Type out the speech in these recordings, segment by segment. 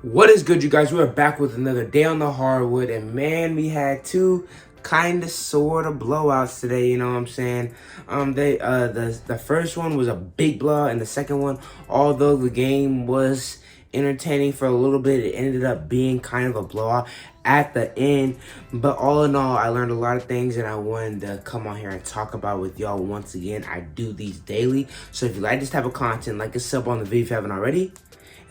What is good, you guys? We are back with another day on the hardwood, and man, we had two kind of sort of blowouts today. You know what I'm saying? The first one was a big blowout, and the second one, although the game was entertaining for a little bit, it ended up being kind of a blowout at the end. But all in all, I learned a lot of things, and I wanted to come on here and talk about with y'all once again. I do these daily, so if you like this type of content, like a sub on the video if you haven't already.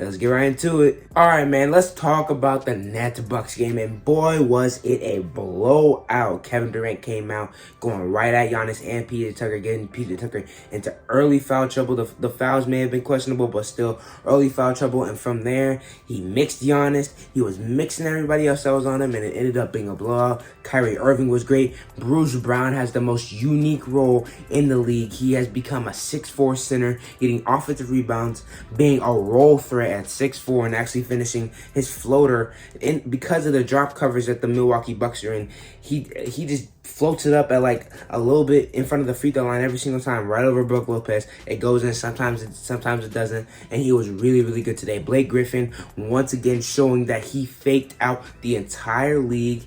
Let's get right into it. All right, man, let's talk about the Nets Bucks game. And boy, was it a blowout. Kevin Durant came out going right at Giannis and PJ Tucker, getting PJ Tucker into early foul trouble. The fouls may have been questionable, but still early foul trouble. And from there, he mixed Giannis. He was mixing everybody else that was on him, and it ended up being a blowout. Kyrie Irving was great. Bruce Brown has the most unique role in the league. He has become a 6'4" center, getting offensive rebounds, being a role threat at 6'4", and actually finishing his floater in because of the drop coverage that the Milwaukee Bucks are in. He just floats it up at like a little bit in front of the free throw line every single time, right over Brook Lopez. It goes in, sometimes it doesn't, and he was really, really good today. Blake Griffin once again showing that he faked out the entire league.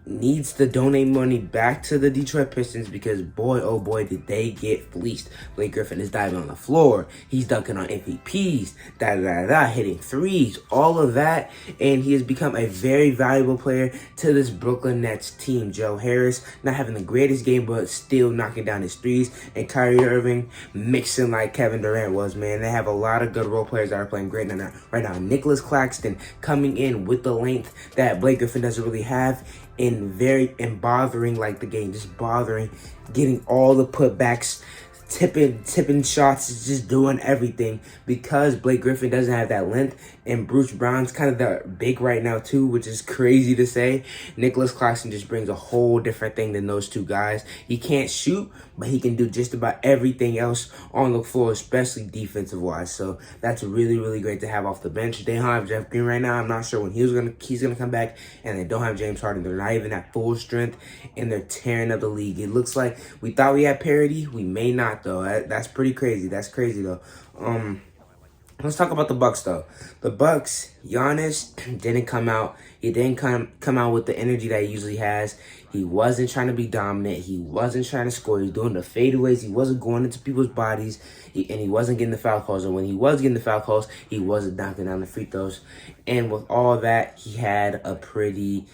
Needs to donate money back to the Detroit Pistons because boy, oh boy, did they get fleeced. Blake Griffin is diving on the floor. He's dunking on MVPs, hitting threes, all of that. And he has become a very valuable player to this Brooklyn Nets team. Joe Harris not having the greatest game, but still knocking down his threes. And Kyrie Irving mixing like Kevin Durant was, man. They have a lot of good role players that are playing great right now. Nicholas Claxton coming in with the length that Blake Griffin doesn't really have. And bothering like the game, just bothering, getting all the putbacks, tipping shots, just doing everything because Blake Griffin doesn't have that length, and Bruce Brown's kind of the big right now too, which is crazy to say. Nicholas Claxton just brings a whole different thing than those two guys. He can't shoot, but he can do just about everything else on the floor, especially defensive wise. So that's really, really great to have off the bench. They don't have Jeff Green right now. I'm not sure when he's gonna come back, and they don't have James Harden. They're not even at full strength, and they're tearing up the league. It looks like we thought we had parity. We may not though. That's pretty crazy. That's crazy though. Let's talk about the Bucks though. The Bucks, Giannis didn't come out. He didn't come out with the energy that he usually has. He wasn't trying to be dominant. He wasn't trying to score. He was doing the fadeaways. He wasn't going into people's bodies. And he wasn't getting the foul calls. And when he was getting the foul calls, he wasn't knocking down the free throws. And with all that, he had a pretty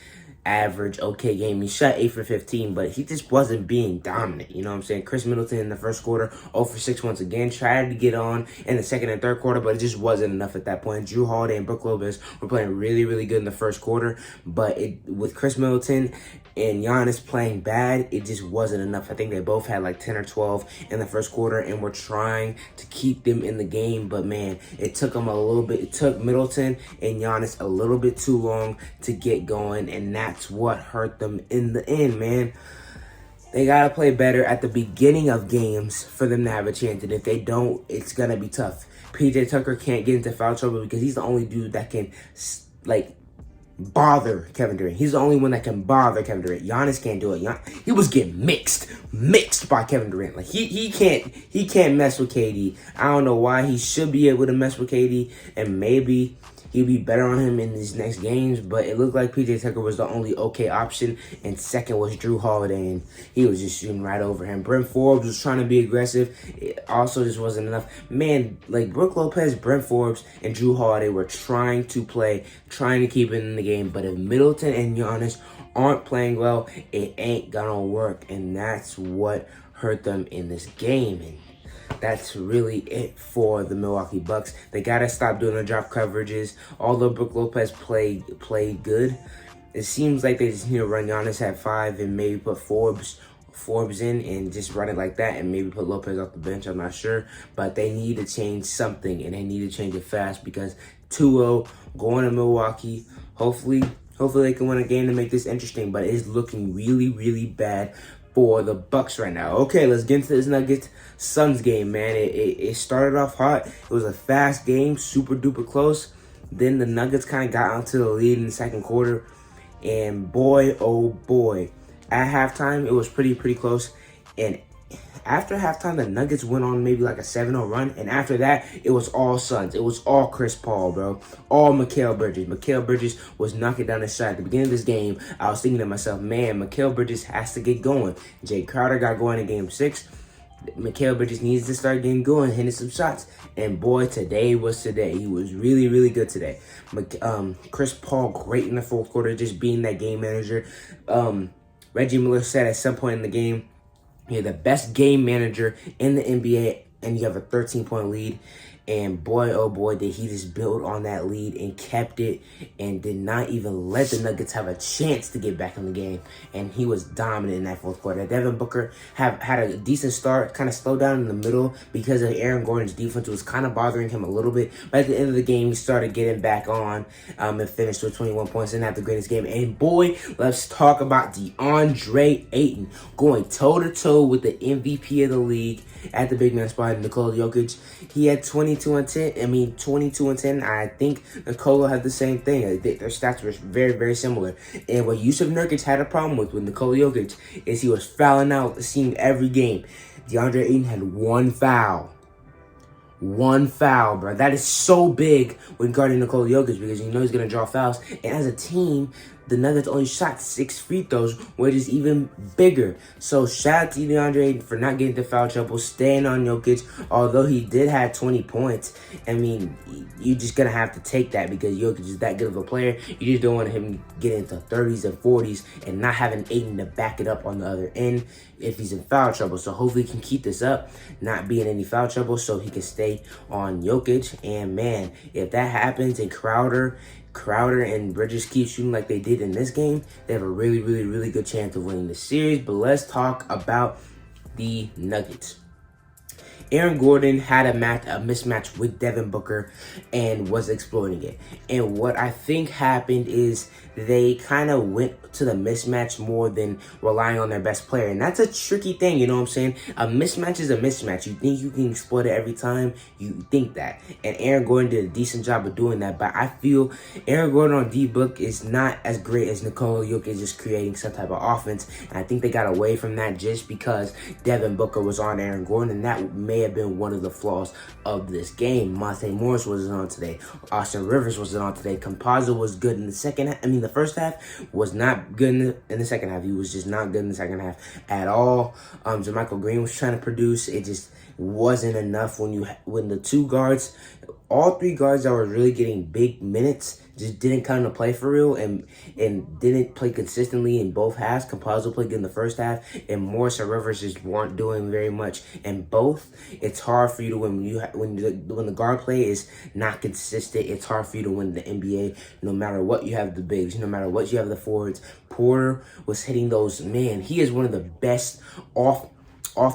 average, okay game. He shot 8 for 15, but he just wasn't being dominant. You know what I'm saying? Chris Middleton in the first quarter, 0 for 6 once again. Tried to get on in the second and third quarter, but it just wasn't enough at that point. Drew Holiday and Brook Lopez were playing really, really good in the first quarter, but with Chris Middleton and Giannis playing bad, it just wasn't enough. I think they both had like 10 or 12 in the first quarter, and were trying to keep them in the game, but man, it took them a little bit. It took Middleton and Giannis a little bit too long to get going, and that's what hurt them in the end, man. They got to play better at the beginning of games for them to have a chance, and if they don't, it's going to be tough. PJ Tucker can't get into foul trouble because he's the only dude that can, like, bother Kevin Durant. He's the only one that can bother Kevin Durant. Giannis can't do it. He was getting mixed by Kevin Durant. Like he can't mess with KD. I don't know why. He should be able to mess with KD, and maybe he'll be better on him in these next games, but it looked like PJ Tucker was the only okay option, and second was Drew Holiday, and he was just shooting right over him. Brent Forbes was trying to be aggressive. It also just wasn't enough. Man, like Brook Lopez, Brent Forbes, and Drew Holiday were trying to play, trying to keep it in the game, but if Middleton and Giannis aren't playing well, it ain't gonna work, and that's what hurt them in this game. And that's really it for the Milwaukee Bucks. They gotta stop doing the drop coverages. Although Brook Lopez played good, it seems like they just need to run Giannis at 5 and maybe put Forbes in and just run it like that, and maybe put Lopez off the bench. I'm not sure, but they need to change something, and they need to change it fast because 2-0 going to Milwaukee. Hopefully they can win a game to make this interesting, but it's looking really, really bad for the Bucks right now. Okay, let's get into this Nuggets Suns game, man. It started off hot. It was a fast game, super duper close. Then the Nuggets kind of got onto the lead in the second quarter, and boy, oh boy, at halftime it was pretty close. And after halftime, the Nuggets went on maybe like a 7-0 run. And after that, it was all Suns. It was all Chris Paul, bro. All Mikal Bridges. Mikal Bridges was knocking down the shot. At the beginning of this game, I was thinking to myself, man, Mikal Bridges has to get going. Jay Crowder got going in game 6. Mikal Bridges needs to start getting going, hitting some shots. And boy, today was today. He was really, really good today. Chris Paul, great in the fourth quarter, just being that game manager. Reggie Miller said at some point in the game, you're the best game manager in the NBA, and you have a 13-point lead. And boy, oh boy, did he just build on that lead and kept it and did not even let the Nuggets have a chance to get back in the game. And he was dominant in that fourth quarter. Devin Booker had a decent start, kind of slowed down in the middle because of Aaron Gordon's defense was kind of bothering him a little bit. But at the end of the game, he started getting back on and finished with 21 points and had the greatest game. And boy, let's talk about DeAndre Ayton going toe-to-toe with the MVP of the league at the big man spot, Nikola Jokic. He had 22 and 10. I think Nikola had the same thing. Their stats were very, very similar. And what Yusuf Nurkic had a problem with Nikola Jokic is he was fouling out the seam every game. DeAndre Ayton had one foul. One foul, bro. That is so big when guarding Nikola Jokic because you know he's going to draw fouls. And as a team, the Nuggets only shot 6 free throws, which is even bigger. So shout out to DeAndre Ayton for not getting into foul trouble, staying on Jokic. Although he did have 20 points, I mean, you're just going to have to take that because Jokic is that good of a player. You just don't want him to get into 30s and 40s and not having Ayton to back it up on the other end if he's in foul trouble. So hopefully he can keep this up, not be in any foul trouble so he can stay on Jokic. And man, if that happens and Crowder and Bridges keep shooting like they did in this game, they have a really, really, really good chance of winning the series. But let's talk about the Nuggets. Aaron Gordon had a mismatch with Devin Booker and was exploiting it. And what I think happened is they kind of went to the mismatch more than relying on their best player. And that's a tricky thing, you know what I'm saying? A mismatch is a mismatch. You think you can exploit it every time, you think that. And Aaron Gordon did a decent job of doing that. But I feel Aaron Gordon on D-Book is not as great as Nikola Jokic just creating some type of offense. And I think they got away from that just because Devin Booker was on Aaron Gordon. And that may have been one of the flaws of this game. Monte Morris wasn't on today. Austin Rivers wasn't on today. Composer was good in the second half. The first half was not good in the second half. He was just not good in the second half at all. JaMychal Green was trying to produce. It just wasn't enough when the two guards, all three guards that were really getting big minutes just didn't come to play for real and didn't play consistently in both halves. Composer played good in the first half, and Morris and Rivers just weren't doing very much in both. It's hard for you to win when the guard play is not consistent. It's hard for you to win the NBA no matter what you have the bigs, no matter what you have the forwards. Porter was hitting those, man, he is one of the best off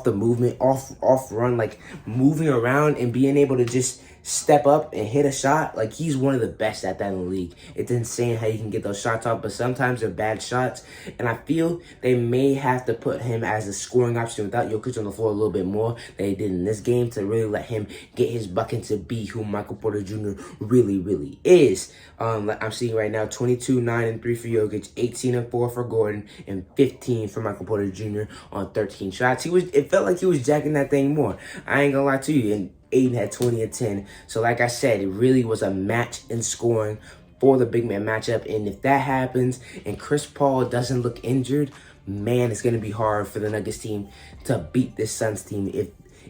the movement, off run, like moving around and being able to just step up and hit a shot. Like, he's one of the best at that in the league. It's insane how you can get those shots off, but sometimes they're bad shots. And I feel they may have to put him as a scoring option without Jokic on the floor a little bit more than they did in this game to really let him get his bucket to be who Michael Porter Jr. really, really is. I'm seeing right now 22, 9, and 3 for Jokic, 18 and 4 for Gordon, and 15 for Michael Porter Jr. on 13 shots. It felt like he was jacking that thing more. I ain't gonna lie to you. And Ayton had 20 and 10. So like I said, it really was a match in scoring for the big man matchup. And if that happens and Chris Paul doesn't look injured, man, it's going to be hard for the Nuggets team to beat this Suns team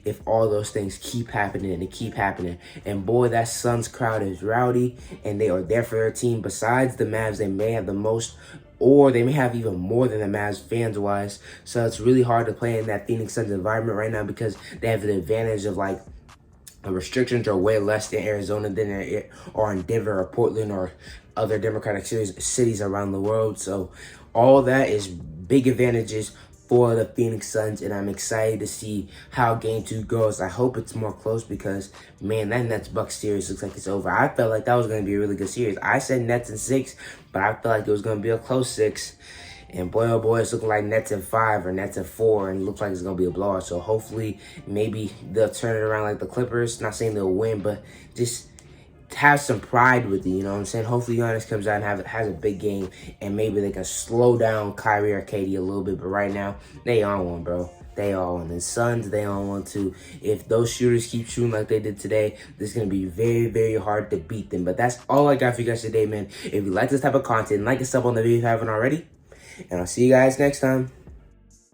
if all those things keep happening and they keep happening. And boy, that Suns crowd is rowdy and they are there for their team. Besides the Mavs, they may have the most, or they may have even more than the Mavs fans-wise. So it's really hard to play in that Phoenix Suns environment right now because they have the advantage of, like, the restrictions are way less than Arizona than they are in Denver or Portland or other Democratic cities around the world. So all that is big advantages for the Phoenix Suns, and I'm excited to see how Game 2 goes. I hope it's more close because, man, that Nets-Bucks series looks like it's over. I felt like that was going to be a really good series. I said Nets in 6, but I felt like it was going to be a close 6. And boy, oh boy, it's looking like Nets in 5 or Nets in 4, and it looks like it's going to be a blowout. So hopefully, maybe they'll turn it around like the Clippers. Not saying they'll win, but just have some pride with it, you know what I'm saying? Hopefully, Giannis comes out and has a big game, and maybe they can slow down Kyrie or KD a little bit. But right now, they on one, bro. they all want. And Suns, they all want to. If those shooters keep shooting like they did today, this is going to be very, very hard to beat them. But that's all I got for you guys today, man. If you like this type of content, like and sub on the video if you haven't already. And I'll see you guys next time.